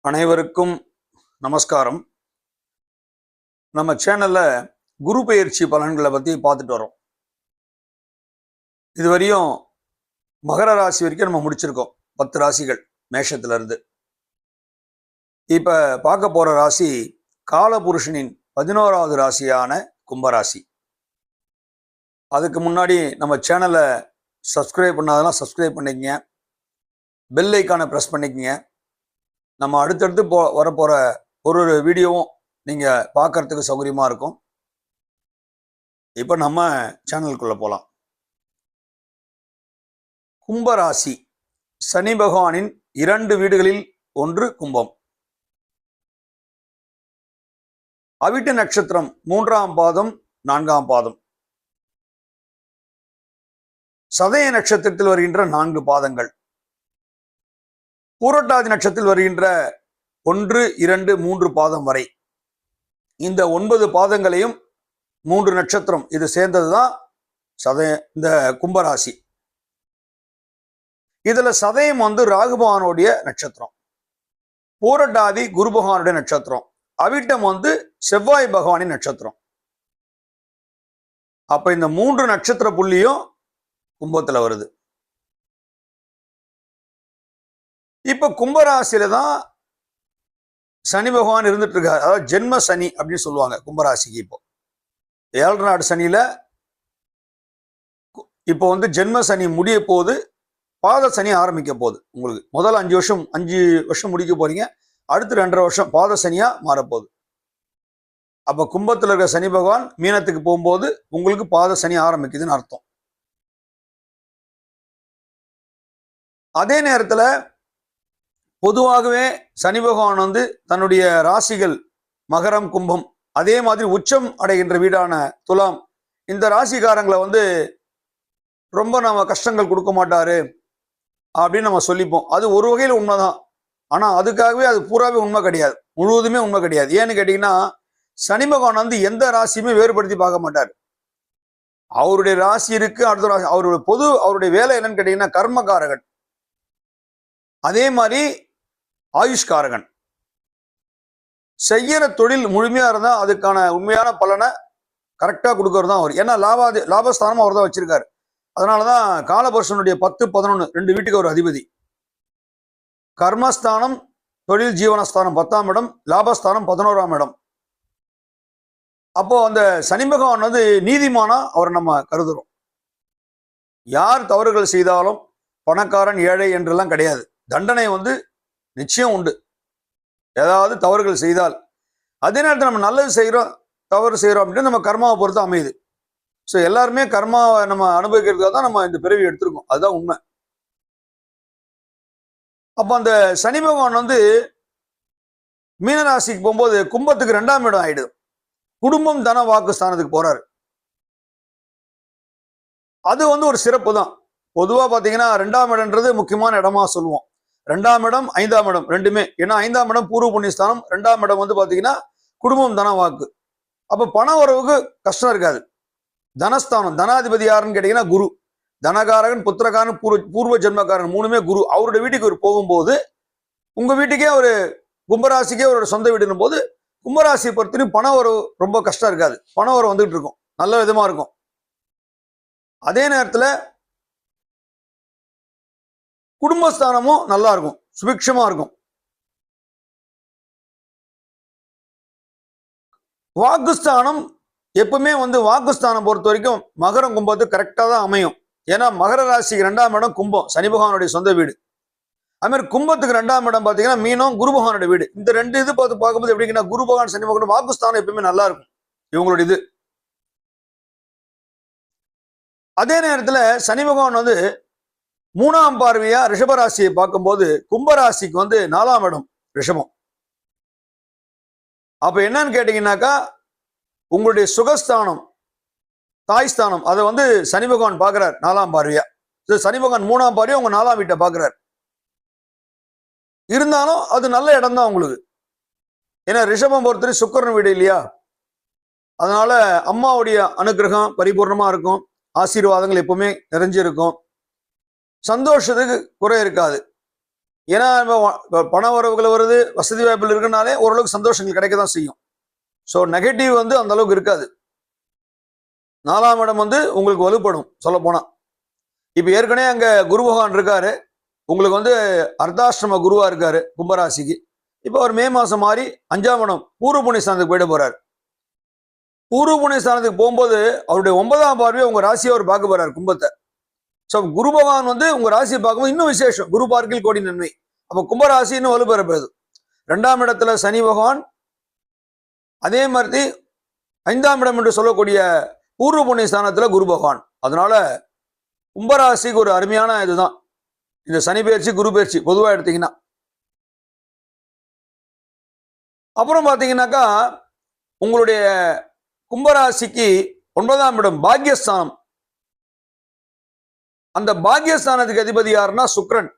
அனைவருக்கும் நமஸ்காரம். நம்ம சேனல்ல குரு பெயர்ச்சி பலன்களை பத்தி பார்த்துட்டு வரோம். இதுவரையும் மகர ராசி வரைக்கும் நம்ம முடிச்சிருக்கோம். 10 ராசிகள் மேஷத்துல இருந்து. இப்ப பார்க்க போற ராசி காலபுருஷனின் 11வது ராசியான கும்பராசி. அதுக்கு முன்னாடி நம்ம சேனலை சப்ஸ்கிரைப் பண்ணாதெல்லாம் சப்ஸ்கிரைப் பண்ணிக்கங்க, பெல் ஐக்கானை ப்ரெஸ் பண்ணிக்கங்க. நம்ம அடுத்தடுத்து வரப்போற ஒரு வீடியோவும் நீங்க பார்க்கறதுக்கு சௌகரியமா இருக்கும். இப்ப நம்ம சேனலுக்குள்ள போலாம். கும்பராசி சனி பகவானின் 2 வீடுகளில் ஒன்று கும்பம். அவிட்ட நட்சத்திரம் 3ஆம் பாதம் 4ஆம் பாதம். சதய நட்சத்திரத்தில் வருகின்ற 4 பாதங்கள். பூரட்டாதி நட்சத்திரத்தில் வருகின்ற 1, 2, 3 பாதம் வரை. இந்த 9 பாதங்களையும் 3 நட்சத்திரம் இது சேர்ந்ததுதான் இந்த கும்பராசி. இதுல சதயம் ராகு பகவானுடைய நட்சத்திரம், பூரட்டாதி குரு பகவானுடைய நட்சத்திரம், அவிட்டம் செவ்வாய் பகவானின் நட்சத்திரம். அப்ப இந்த 3 நட்சத்திர புள்ளியும் கும்பத்துல வருது. இப்ப கும்பராசியில தான் சனி பகவான் இருந்துட்டு இருக்காரு. அதாவது ஜென்ம சனி அப்படின்னு சொல்லுவாங்க கும்பராசிக்கு. இப்போ 7 நாடு சனியில இப்போ ஜென்ம சனி முடிய போகுது, பாத சனி ஆரம்பிக்க போகுது. உங்களுக்கு முதல் 5 வருஷம் முடிக்க போறீங்க, அடுத்து 2.5 வருஷம் பாத சனியா மாறப்போகுது. அப்ப கும்பத்துல இருக்க சனி பகவான் மீனத்துக்கு போகும்போது உங்களுக்கு பாத சனி ஆரம்பிக்குதுன்னு அர்த்தம். அதே நேரத்துல பொதுவாகவே சனி பகவான் தன்னுடைய ராசிகள் மகரம், கும்பம், அதே மாதிரி உச்சம் அடைகின்ற வீடான துலாம், இந்த ராசிக்காரங்களை ரொம்ப நம்ம கஷ்டங்கள் கொடுக்க மாட்டாரு அப்படின்னு நம்ம சொல்லிப்போம். அது ஒரு வகையில் உண்மைதான். ஆனா அதுக்காகவே அது பூராவே உண்மை கிடையாது, முழுவதுமே உண்மை கிடையாது. ஏன்னு கேட்டீங்கன்னா, சனி பகவான் எந்த ராசியுமே வேறுபடுத்தி பார்க்க மாட்டார். அவருடைய ராசி இருக்கு, அடுத்த ராசி அவருடைய வேலை என்னன்னு கேட்டீங்கன்னா கர்மகாரகன், அதே மாதிரி ஆயுஷ்காரகன். செய்யற தொழில் முழுமையா இருந்தா அதுக்கான உண்மையான பலனை கரெக்டா கொடுக்கறது தான் அவர். ஏன்னா லாபஸ்தானம் அவர் தான் வச்சிருக்காரு. அதனாலதான் காலபுருஷனுடைய 10, 11 2 வீட்டுக்கு ஒரு அதிபதி. கர்மஸ்தானம், தொழில் ஜீவனஸ்தானம் 10ஆம் இடம், லாபஸ்தானம் 11ஆம் இடம். அப்போ அந்த சனி பகவான் நீதிமானா அவரை நம்ம கருதுறோம். யார் தவறுகள் செய்தாலும் பணக்காரன் ஏழை என்றெல்லாம் கிடையாது. தண்டனை நிச்சயம் உண்டு, ஏதாவது தவறுகள் செய்தால். அதே நேரத்தில் நம்ம நல்லது செய்கிறோம், தவறு செய்கிறோம் அப்படின்னு நம்ம கர்மாவை பொறுத்து அமையுது. ஸோ எல்லாருமே கர்மாவை நம்ம அனுபவிக்கிறதுக்காக தான் நம்ம இந்த பிறவி எடுத்திருக்கோம், அதுதான் உண்மை. அப்போ அந்த சனி பகவான் மீனராசிக்கு போகும்போது கும்பத்துக்கு 2ஆம் இடம் ஆயிடுது. குடும்பம் தன வாக்கு ஸ்தானத்துக்கு போறாரு. அது ஒரு சிறப்பு தான். பொதுவா பாத்தீங்கன்னா 2ஆம் இடம்ன்றது முக்கியமான இடமா சொல்லுவோம். 2ஆம் இடம் 5ஆம் இடம் ரெண்டுமே. ஏன்னா 5ஆம் இடம் பூர்வ புண்ணியஸ்தானம், 2ஆம் இடம் பாத்தீங்கன்னா குடும்பம் தன வாக்கு. அப்ப பண வரவுக்கு கஷ்டம் இருக்காது. தனஸ்தானம், தனாதிபதி யாருன்னு கேட்டீங்கன்னா குரு. தனகாரகன், புத்திரகாரன், பூர்வ ஜென்மக்காரன் 3மே குரு. அவருடைய வீட்டுக்கு ஒரு போகும்போது உங்க வீட்டுக்கே ஒரு கும்பராசிக்கே ஒரு சொந்த வீடுன்னும் போது கும்பராசியை பொறுத்தவரைக்கும் பண வரவு ரொம்ப கஷ்டம் இருக்காது. பண வரவு வந்துட்டு இருக்கும், நல்ல விதமா இருக்கும். அதே நேரத்துல குடும்பஸ்தானமும் நல்லா இருக்கும், சுபிக்ஷமா இருக்கும். வாக்குஸ்தானம் எப்பவுமே வாக்குஸ்தானம் பொறுத்த வரைக்கும் மகரம் கும்பத்துக்கு கரெக்டா தான் அமையும். ஏன்னா மகர ராசிக்கு 2ஆம் இடம் கும்பம், சனி பகவானுடைய சொந்த வீடு. அது மாதிரி கும்பத்துக்கு 2ஆம் இடம் பாத்தீங்கன்னா மீனம், குரு பகவானுடைய வீடு. இந்த 2 இது பார்க்கும்போது எப்படின்னா குரு பகவான், சனி பகவான் வாக்குஸ்தானம் எப்பவுமே நல்லா இருக்கும் இவங்களோட இது. அதே நேரத்துல சனி பகவான் 3ஆம் பார்வையா ரிஷபராசியை பார்க்கும்போது கும்பராசிக்கு 4ஆம் இடம் ரிஷபம். அப்ப என்னன்னு கேட்டீங்கன்னாக்கா, உங்களுடைய சுகஸ்தானம், தாய்ஸ்தானம், அதை சனி பகவான் பார்க்கிறார் 4ஆம் பார்வையா. சனி பகவான் 3ஆம் பார்வையா உங்க 4ஆம் வீட்டை பார்க்கிறார். இருந்தாலும் அது நல்ல இடம் தான் உங்களுக்கு. ஏன்னா ரிஷபம் பொறுத்தவரை சுக்கிரன் வீடு இல்லையா, அதனால அம்மாவுடைய அனுகிரகம் பரிபூர்ணமா இருக்கும், ஆசீர்வாதங்கள் எப்பவுமே நிறைஞ்சிருக்கும், சந்தோஷத்துக்கு குறை இருக்காது. ஏன்னா பண வரவுகள் வருது, வசதி வாய்ப்புகள் இருக்குனாலே ஓரளவுக்கு சந்தோஷங்கள் கிடைக்க தான் செய்யும். ஸோ நெகட்டிவ் வந்து அந்த அளவுக்கு இருக்காது. 4ஆம் இடம் வந்து உங்களுக்கு வலுப்படும் சொல்ல போனா. இப்ப ஏற்கனவே அங்க குரு பகவான் இருக்காரு, உங்களுக்கு வந்து அர்த்தாஷ்டம குருவா இருக்காரு கும்பராசிக்கு. இப்ப அவர் மே மாசம் மாறி 5ஆம் இடம் பூர்வ புண்ணிய ஸ்தானத்துக்கு போயிட போறாரு. பூர்வ புண்ணிய ஸ்தானத்துக்கு போகும்போது அவருடைய 9ஆம் பார்வையை உங்க ராசியை அவர் பார்க்க போறாரு கும்பத்தை. ஸோ குரு பகவான் வந்து உங்க ராசியை பார்க்கும்போது இன்னும் விசேஷம். குரு பார்க்கில் கோடி நன்மை. அப்ப கும்பராசி இன்னும் வலுப்பெறப்படுது. 2ஆம் இடத்துல சனி பகவான், அதே மாதிரி 5ஆம் இடம் என்று சொல்லக்கூடிய பூர்வ புண்ணிய ஸ்தானத்துல குரு பகவான். அதனால கும்பராசிக்கு ஒரு அருமையான இதுதான் இந்த சனி பயிற்சி குரு பயிற்சி பொதுவா எடுத்தீங்கன்னா. அப்புறம் பாத்தீங்கன்னாக்கா உங்களுடைய கும்பராசிக்கு 9ஆம் இடம் பாக்யஸ்தானம். அந்த பாக்யஸ்தானத்துக்கு அதிபதி யாருன்னா சுக்கிரன்.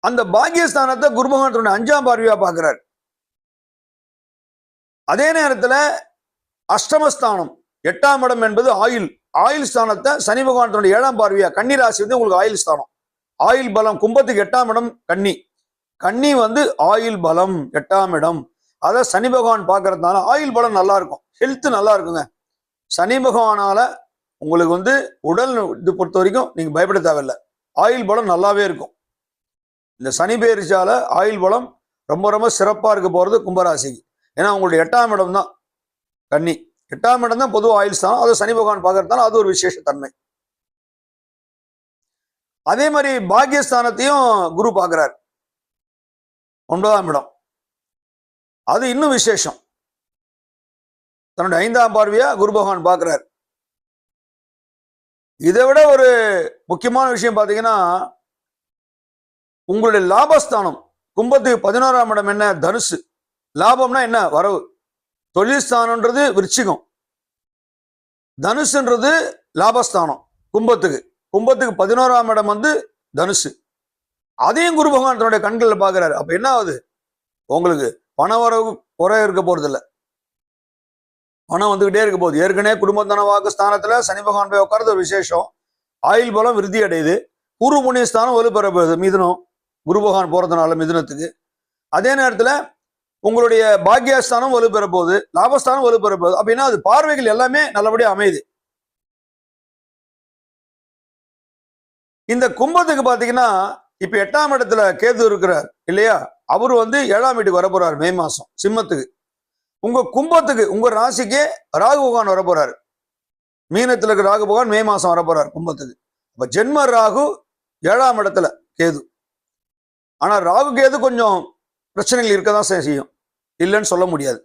அந்த பாக்யஸ்தானத்தை குரு பகவான் 5ஆம் பார்வையா பார்க்கிறார். அதே நேரத்துல அஷ்டமஸ்தானம் 8ஆம் இடம் என்பது ஆயுள். ஆயுள் ஸ்தானத்தை சனி பகவான் 7ஆம் பார்வையா, கன்னி ராசி வந்து உங்களுக்கு ஆயுள் ஸ்தானம். ஆயுள் பலம் கும்பத்துக்கு 8ஆம் இடம் கன்னி. கன்னி வந்து ஆயுள் பலம் 8ஆம் இடம். அதை சனி பகவான் பார்க்கறதுனால ஆயுள் பலம் நல்லா இருக்கும், ஹெல்த் நல்லா இருக்குங்க. சனி பகவானால உங்களுக்கு வந்து உடல் இது பொறுத்த வரைக்கும் நீங்க பயப்பட தேவையில்லை, ஆயுள் பலம் நல்லாவே இருக்கும். இந்த சனி பயிற்சியால ஆயுள் பலம் ரொம்ப ரொம்ப சிறப்பா இருக்க போறது கும்பராசிக்கு. ஏன்னா உங்களுடைய 8ஆம் இடம் தான் கன்னி. 8ஆம் இடம் தான் பொதுவாக ஆயுள் ஸ்தானம். அதை சனி பகவான் பார்க்கறதுனால அது ஒரு விசேஷ தன்மை. அதே மாதிரி பாக்யஸ்தானத்தையும் குரு பார்க்கிறார் 9ஆம் இடம். அது இன்னும் விசேஷம். தன்னுடைய 5ஆம் பார்வையா குரு பகவான் பார்க்கிறார். இதை விட ஒரு முக்கியமான விஷயம் பார்த்தீங்கன்னா உங்களுடைய லாபஸ்தானம் கும்பத்துக்கு 11ஆம் இடம் என்ன? தனுசு. லாபம்னா என்ன? வரவு. தொழில் ஸ்தானம்ன்றது விருச்சிகம், தனுசுன்றது லாபஸ்தானம் கும்பத்துக்கு. கும்பத்துக்கு 11ஆம் இடம் வந்து தனுசு. அதையும் குரு பகவான் தன்னுடைய கண்களில் பார்க்கிறாரு. அப்ப என்ன ஆகுது? உங்களுக்கு பண வரவு குறை இருக்க போறது இல்லை, பணம் வந்துகிட்டே இருக்க போகுது. ஏற்கனவே குடும்பத்தன வாக்கு ஸ்தானத்துல சனி பகவான் போய் உட்கார்றது ஒரு விசேஷம். ஆயுள் பலம் விருத்தி அடையுது. பூர்வ புண்ணிய ஸ்தானம் வலுப்பெற போகுது மிதுனம், குரு பகவான் போறதுனால மிதுனத்துக்கு. அதே நேரத்துல உங்களுடைய பாக்யஸ்தானம் வலுப்பெற போகுது, லாபஸ்தானம் வலுப்பெற போகுது. அப்படின்னா அது பார்வைகள் எல்லாமே நல்லபடியா அமையுது. இந்த கும்பத்துக்கு பாத்தீங்கன்னா இப்ப 8ஆம் இடத்துல கேது இருக்கிறார் இல்லையா? அவரு வந்து 7ஆம் வீட்டுக்கு வர போறாரு மே மாசம் சிம்மத்துக்கு. உங்க கும்பத்துக்கு உங்க ராசிக்கே ராகு பகவான் வர போறாரு. மீனத்துல இருக்க ராகு பகவான் மே மாசம் வர போறாரு கும்பத்துக்கு. அப்ப ஜென்ம ராகு 7ஆம் இடத்துல கேது. ஆனா ராகு கேது கொஞ்சம் பிரச்சனைகள் இருக்கதான் செய்யும், இல்லைன்னு சொல்ல முடியாது.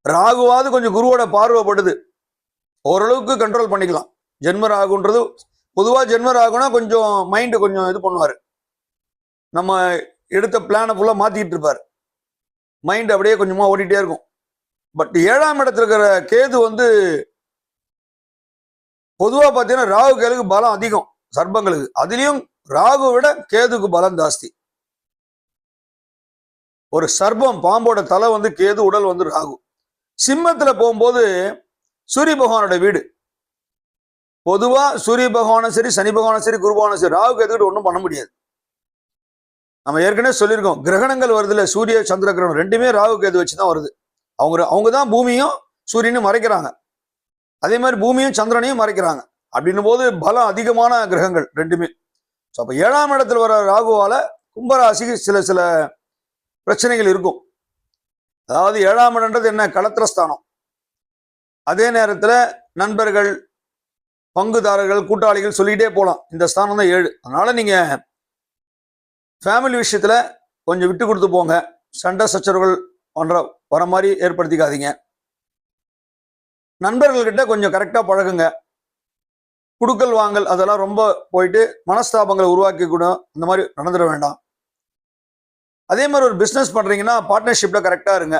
ராகுவாது கொஞ்சம் குருவோட பார்வைப்படுது, ஓரளவுக்கு கண்ட்ரோல் பண்ணிக்கலாம். ஜென்ம ராகுன்றது பொதுவா ஜென்ம ராகுனா கொஞ்சம் மைண்டு கொஞ்சம் இது பண்ணுவாரு, நம்ம எடுத்த பிளானை ஃபுல்லா மாத்திக்கிட்டு இருப்பாரு, மைண்ட் அப்படியே கொஞ்சமா ஓடிட்டே இருக்கும். பட் 7ஆம் இடத்துல இருக்கிற கேது வந்து பொதுவா பாத்தீங்கன்னா ராகு கேதுக்கு பலம் அதிகம் சர்ப்பங்களுக்கு. அதுலயும் ராகு விட கேதுக்கு பலம் ஜாஸ்தி. ஒரு சர்ப்பம் பாம்போட தலை வந்து கேது, உடல் வந்து ராகு. சிம்மத்துல போகும்போது சூரிய பகவானோட வீடு. பொதுவா சூரிய பகவானும் சரி, சனி பகவானும் சரி, குரு பகவானும் சரி, ராகு கேதுக்கிட்ட ஒன்றும் பண்ண முடியாது. நம்ம ஏற்கனவே சொல்லியிருக்கோம், கிரகணங்கள் வருதுல, சூரிய சந்திர கிரகணம் ரெண்டுமே ராகு கேது வச்சுதான் வருது. அவங்க தான் பூமியும் சூரியனும் மறைக்கிறாங்க, அதே மாதிரி பூமியும் சந்திரனையும் மறைக்கிறாங்க. அப்படின்னும் போது பலம் அதிகமான கிரகங்கள் ரெண்டுமே. ஸோ அப்போ 7ஆம் இடத்துல வர ராகுவால கும்பராசிக்கு சில பிரச்சனைகள் இருக்கும். அதாவது 7ஆம் இடம்ன்றது என்ன? களத்திரஸ்தானம். அதே நேரத்துல நண்பர்கள், பங்குதாரர்கள், கூட்டாளிகள் சொல்லிக்கிட்டே போகலாம். இந்த ஸ்தானம் தான் 7. அதனால நீங்க ஃபேமிலி விஷயத்துல கொஞ்சம் விட்டு கொடுத்து போங்க. சண்டை சச்சரவுகள் வர மாதிரி ஏற்படுத்திக்காதீங்க. நண்பர்கள்கிட்ட கொஞ்சம் கரெக்டா பழகுங்க. குடுக்கல் வாங்கல் அதெல்லாம் ரொம்ப போயிட்டு மனஸ்தாபங்களை உருவாக்கி கூட அந்த மாதிரி நடந்துட வேண்டாம். அதே மாதிரி ஒரு பிசினஸ் பண்றீங்கன்னா பார்ட்னர்ஷிப்ல கரெக்டா இருங்க.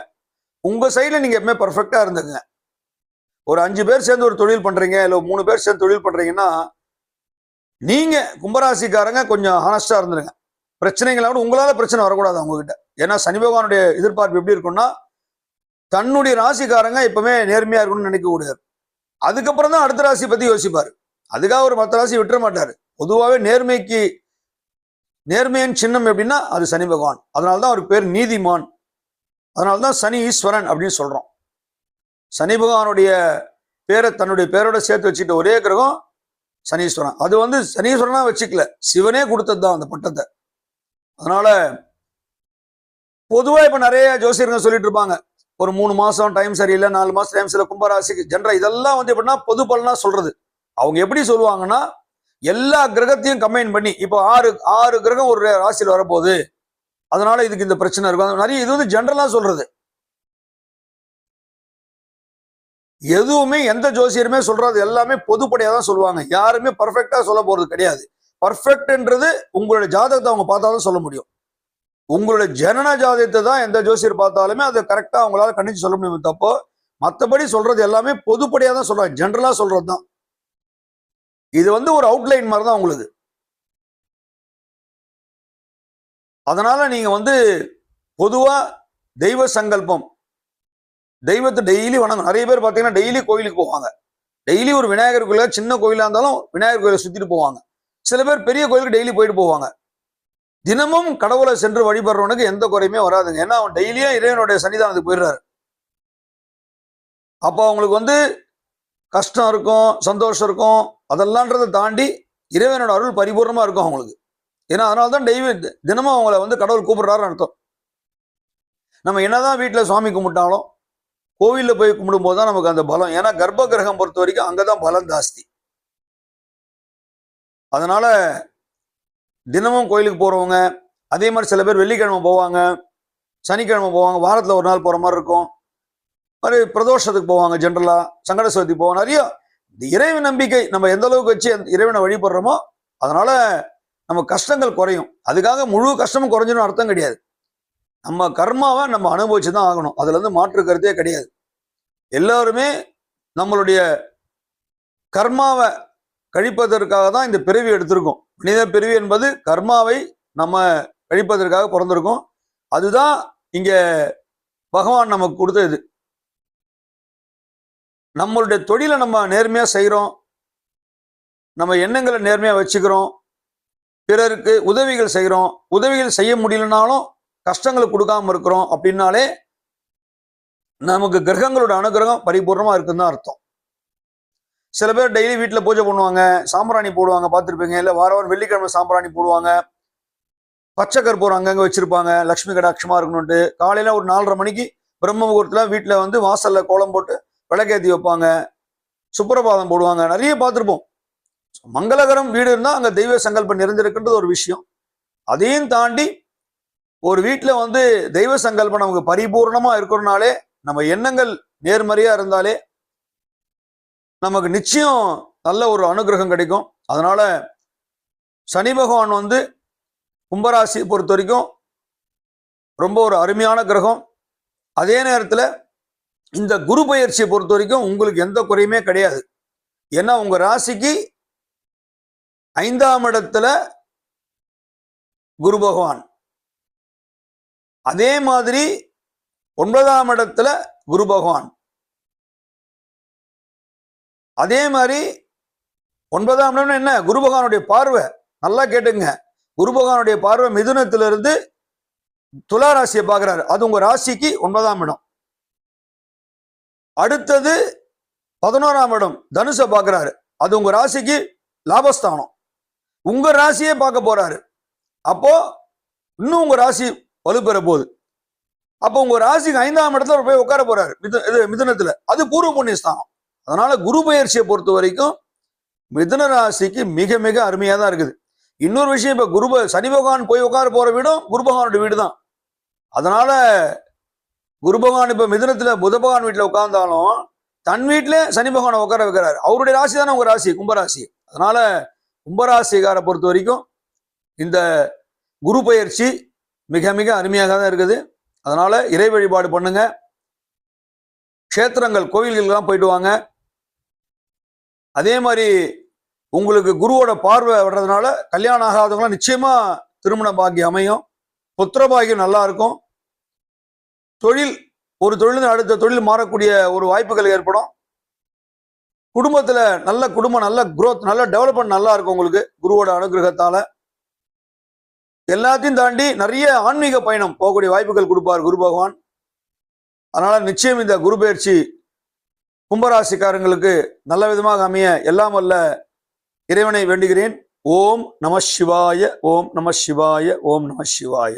உங்க சைட்ல நீங்க எப்பவுமே பர்ஃபெக்டா இருந்துங்க. ஒரு 5 பேர் சேர்ந்து ஒரு தொழில் பண்றீங்க, இல்லை 3 பேர் சேர்ந்து தொழில் பண்றீங்கன்னா நீங்க கும்பராசிக்காரங்க கொஞ்சம் ஹானஸ்டா இருந்துருங்க. பிரச்சனைகளோட உங்களால பிரச்சனை வரக்கூடாது அவங்ககிட்ட. ஏன்னா சனி பகவானுடைய எதிர்பார்ப்பு எப்படி இருக்கும்னா தன்னுடைய ராசிக்காரங்க எப்பவுமே நேர்மையா இருக்கணும்னு நினைக்க கூடாது. அதுக்கப்புறம் தான் அடுத்த ராசி பத்தி யோசிப்பாரு. அதுக்காக ஒரு 10 ராசி விட்டுற மாட்டாரு. பொதுவாகவே நேர்மைக்கு நேர்மையின் சின்னம் எப்படின்னா அது சனி பகவான். அதனால்தான் அவருக்கு பேர் நீதிமான். அதனால்தான் சனி ஈஸ்வரன் அப்படின்னு சொல்றோம். சனி பகவானுடைய பேரை தன்னுடைய பேரோட சேர்த்து வச்சுட்ட ஒரே கிரகம் சனீஸ்வரன். அது சனீஸ்வரனா வச்சுக்கல, சிவனே கொடுத்தது தான் அந்த பட்டத்தை. அதனால பொதுவா இப்ப நிறைய ஜோசியர்கள் சொல்லிட்டு இருப்பாங்க, ஒரு 3 மாசம் டைம் சரியில்லை, 4 மாசம் டைம் சரியில்லை, கும்பராசிக்கு ஜென்ரல் இதெல்லாம் எப்படின்னா பொது பலனா சொல்றது. அவங்க எப்படி சொல்லுவாங்கன்னா எல்லா கிரகத்தையும் கம்பைன் பண்ணி, இப்போ 6 கிரகம் ஒரு ராசியில் வரப்போகுது, அதனால இதுக்கு இந்த பிரச்சனை இருக்கும் நிறைய, இது ஜென்ரலா சொல்றது. எதுவுமே எந்த ஜோசியருமே சொல்றது எல்லாமே பொதுப்படையா தான் சொல்லுவாங்க. யாருமே பர்ஃபெக்டா சொல்ல போறது கிடையாது. பர்ஃபெக்ட்ன்றது உங்களுடைய ஜாதகத்தை அவங்க பார்த்தாதான் சொல்ல முடியும். உங்களுடைய ஜனன ஜாதகத்தை தான் எந்த ஜோசியர் பார்த்தாலுமே அதை கரெக்டா அவங்களால கணிச்சு சொல்ல முடியும். தப்போ மற்றபடி சொல்றது எல்லாமே பொதுப்படையா தான் சொல்றாங்க, ஜென்ரலா சொல்றது தான். இது ஒரு அவுட்லைன் மாதிரி தான் உங்களுக்கு. அதனால நீங்க பொதுவா தெய்வ சங்கல்பம், தெய்வத்தை டெய்லி வணங்கும். நிறைய பேர் பார்த்தீங்கன்னா டெய்லி கோயிலுக்கு போவாங்க. டெய்லி ஒரு விநாயகர் கோயில, சின்ன கோயிலா இருந்தாலும் விநாயகர் கோயிலை சுத்திட்டு போவாங்க. சில பேர் பெரிய கோயிலுக்கு டெய்லி போயிட்டு போவாங்க. தினமும் கடவுளை சென்று வழிபடுறவனுக்கு எந்த குறையுமே வராதுங்க. ஏன்னா அவன் டெய்லியும் இறைவனுடைய சன்னிதானத்துக்கு போயிடுறாரு. அப்போ அவங்களுக்கு கஷ்டம் இருக்கும், சந்தோஷம் இருக்கும், அதெல்லாம்ன்றதை தாண்டி இறைவனோட அருள் பரிபூர்ணமா இருக்கும் அவங்களுக்கு. ஏன்னா அதனால்தான் தினமும் அவங்கள கடவுள் கூப்பிடுறாருன்னு அர்த்தம். நம்ம என்னதான் வீட்டில் சுவாமி கும்பிட்டாலும் கோவிலில் போய் கும்பிடும் போது தான் நமக்கு அந்த பலம். ஏன்னா கர்ப்ப கிரகம் பொறுத்த வரைக்கும் அங்கதான் பலம் ஜாஸ்தி. அதனால தினமும் கோயிலுக்கு போறவங்க, அதே மாதிரி சில பேர் வெள்ளிக்கிழமை போவாங்க, சனிக்கிழமை போவாங்க, வாரத்தில் ஒரு நாள் போற மாதிரி இருக்கும். மாதிரி பிரதோஷத்துக்கு போவாங்க, ஜென்ரலா சங்கட சதுர்த்தி போவாங்க. நிறைய இறைவன் நம்பிக்கை நம்ம எந்த அளவுக்கு வச்சு இறைவனை வழிபடுறோமோ அதனால நம்ம கஷ்டங்கள் குறையும். அதுக்காக முழு கஷ்டமும் குறைஞ்சிடும் அர்த்தம் கிடையாது. நம்ம கர்மாவை நம்ம அனுபவிச்சு தான் ஆகணும். அதுல மாற்று கருத்தே கிடையாது. எல்லாருமே நம்மளுடைய கர்மாவை கழிப்பதற்காக தான் இந்த பிறவி எடுத்திருக்கோம். மனித பிறவி என்பது கர்மாவை நம்ம கழிப்பதற்காக பிறந்திருக்கோம். அதுதான் இங்க பகவான் நமக்கு கொடுத்தது. நம்மளுடைய தொழிலை நம்ம நேர்மையா செய்கிறோம், நம்ம எண்ணங்களை நேர்மையா வச்சுக்கிறோம், பிறருக்கு உதவிகள் செய்கிறோம், உதவிகள் செய்ய முடியலனாலும் கஷ்டங்களை கொடுக்காம இருக்கிறோம் அப்படின்னாலே நமக்கு கிரகங்களோட அனுகிரகம் பரிபூர்ணமா இருக்குன்னு தான் அர்த்தம். சில பேர் டெய்லி வீட்டில் பூஜை பண்ணுவாங்க, சாம்பிராணி போடுவாங்க, பார்த்துருப்பீங்க. இல்லை வாரம் வெள்ளிக்கிழமை சாம்பிராணி போடுவாங்க, பச்சை கற்பூரம் அங்கங்கே வச்சிருப்பாங்க, லட்சுமி கடாட்சமா இருக்கணும்ட்டு. காலையில ஒரு 4:30 மணிக்கு பிரம்ம முகூர்த்தத்தில் வீட்டில் வாசல்ல கோலம் போட்டு விளக்கேற்றி வைப்பாங்க, சுப்பிரபாதம் போடுவாங்க. நிறைய பார்த்துருப்போம். மங்களகரம் வீடு இருந்தால் அங்கே தெய்வ சங்கல்பம் நிறைந்திருக்குன்றது ஒரு விஷயம். அதையும் தாண்டி ஒரு வீட்டில் தெய்வ சங்கல்பம் நமக்கு பரிபூர்ணமா இருக்கிறனாலே, நம்ம எண்ணங்கள் நேர்மறையா இருந்தாலே நமக்கு நிச்சயம் நல்ல ஒரு அனுகிரகம் கிடைக்கும். அதனால சனி பகவான் கும்பராசியை பொறுத்த வரைக்கும் ரொம்ப ஒரு அருமையான கிரகம். அதே நேரத்தில் இந்த குரு பயிற்சியை பொறுத்த வரைக்கும் உங்களுக்கு எந்த குறையுமே கிடையாது. ஏன்னா உங்க ராசிக்கு 5ஆம் இடத்துல குரு பகவான், அதே மாதிரி 9ஆம் இடத்துல குரு பகவான், அதே மாதிரி 9ஆம் இடம் என்ன, குரு பகவானுடைய பார்வை. நல்லா கேட்டுங்க, குரு பகவானுடைய பார்வை மிதுனத்திலிருந்து துலா ராசியை பார்க்கிறாரு. அது உங்க ராசிக்கு 9ஆம் இடம். அடுத்தது 11ஆம் இடம் தனுசை பார்க்கிறாரு. அது உங்க ராசிக்கு லாபஸ்தானம். உங்க ராசியே பார்க்க போறாரு. அப்போ இன்னும் உங்க ராசி வலுப்பெற போகுது. அப்போ உங்க ராசிக்கு 5ஆம் இடத்துல போய் உட்கார போறாரு, மிதுனத்துல. அது பூர்வ புண்ணியஸ்தானம். அதனால குரு பயிற்சியை பொறுத்த வரைக்கும் மிதுன ராசிக்கு மிக மிக அருமையா தான் இருக்குது. இன்னொரு விஷயம், இப்ப சனி பகவான் போய் உட்கார போற வீடும் குரு பகவானுடைய வீடு தான். அதனால குரு பகவான் இப்ப மிதுனத்துல புத பகவான் வீட்டுல உட்கார்ந்தாலும் தன் வீட்டிலே சனி பகவானை உட்கார வைக்கிறாரு. அவருடைய ராசி தானே உங்க ராசி, கும்பராசி. அதனால கும்பராசிக்காரை பொறுத்த வரைக்கும் இந்த குரு பயிற்சி மிக மிக அருமையாக தான் இருக்குது. அதனால இறை வழிபாடு பண்ணுங்க, க்ஷேத்திரங்கள் கோவில்களுக்கெல்லாம் போயிட்டு வாங்க. அதே மாதிரி உங்களுக்கு குருவோட பார்வை வர்றதுனால கல்யாணம் ஆகாதவங்களாம் நிச்சயமா திருமண பாக்கியம் அமையும், புத்திர பாக்கியம் நல்லா இருக்கும். ஒரு தொழில் அடுத்த தொழில் மாறக்கூடிய ஒரு வாய்ப்புகள் ஏற்படும். குடும்பத்துல நல்ல குடும்பம், நல்ல குரோத், நல்ல டெவலப்மெண்ட் நல்லா இருக்கும் உங்களுக்கு குருவோட அனுகிரகத்தால. எல்லாத்தையும் தாண்டி நிறைய ஆன்மீக பயணம் போகக்கூடிய வாய்ப்புகள் கொடுப்பார் குரு பகவான். அதனால நிச்சயம் இந்த குரு பயிற்சி கும்பராசிக்காரங்களுக்கு நல்ல விதமாக அமைய எல்லாம் வல்ல இறைவனை வேண்டுகிறேன். ஓம் நம சிவாய, ஓம் நம சிவாய, ஓம் நம சிவாய.